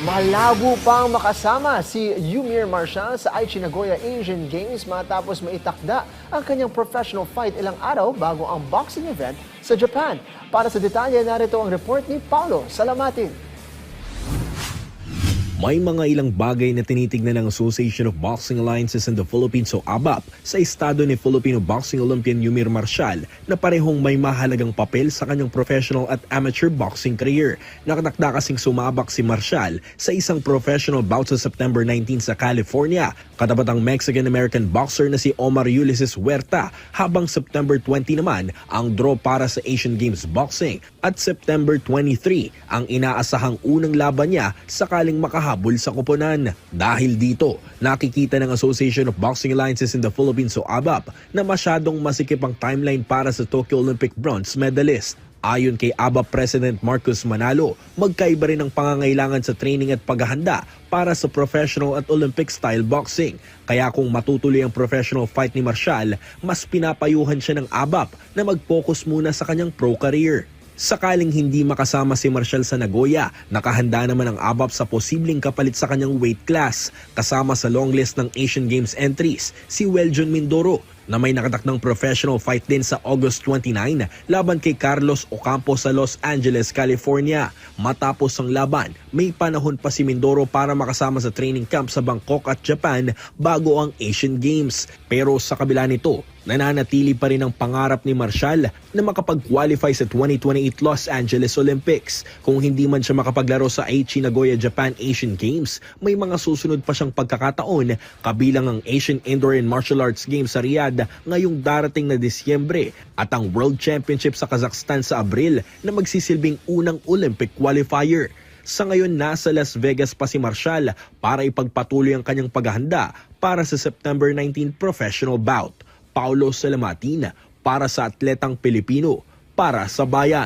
Malabo pang makasama si Yumir Marshall sa Aichi Nagoya Asian Games matapos maitakda ang kanyang professional fight ilang araw bago ang boxing event sa Japan. Para sa detalye, narito ang report ni Paulo Salamatin. May mga ilang bagay na tinitignan ng Association of Boxing Alliances in the Philippines o ABAP sa estado ni Filipino boxing Olympian Yumir Marshall na parehong may mahalagang papel sa kanyang professional at amateur boxing career. Nakatakda kasing sumabak si Marshall sa isang professional bout sa September 19 sa California katapat ang Mexican-American boxer na si Omar Ulysses Huerta, habang September 20 naman ang draw para sa Asian Games Boxing at September 23 ang inaasahang unang laban niya sakaling makahabol sa koponan. Dahil dito, nakikita ng Association of Boxing Alliances in the Philippines o ABAP na masyadong masikip ang timeline para sa Tokyo Olympic bronze medalist. Ayon kay ABAP President Marcos Manalo, magkaiba rin ang pangangailangan sa training at paghahanda para sa professional at Olympic-style boxing. Kaya kung matutuloy ang professional fight ni Marshall, mas pinapayuhan siya ng ABAP na mag-focus muna sa kanyang pro career. Sakaling hindi makasama si Marshall sa Nagoya, nakahanda naman ang ABAP sa posibleng kapalit sa kanyang weight class. Kasama sa long list ng Asian Games entries, si Weljon Mindoro, na may nakatakdang professional fight din sa August 29 laban kay Carlos Ocampo sa Los Angeles, California. Matapos ang laban, may panahon pa si Mindoro para makasama sa training camp sa Bangkok at Japan bago ang Asian Games. Pero sa kabila nito, nananatili pa rin ang pangarap ni Marshall na makapag-qualify sa 2028 Los Angeles Olympics. Kung hindi man siya makapaglaro sa Aichi Nagoya Japan Asian Games, may mga susunod pa siyang pagkakataon, kabilang ang Asian Indoor and Martial Arts Games sa Riyadh ngayong darating na Disyembre at ang World Championship sa Kazakhstan sa Abril na magsisilbing unang Olympic qualifier. Sa ngayon, nasa Las Vegas pa si Marshall para ipagpatuloy ang kanyang paghahanda para sa September 19 professional bout. Paulo Salamatin para sa Atletang Pilipino, para sa Bayan.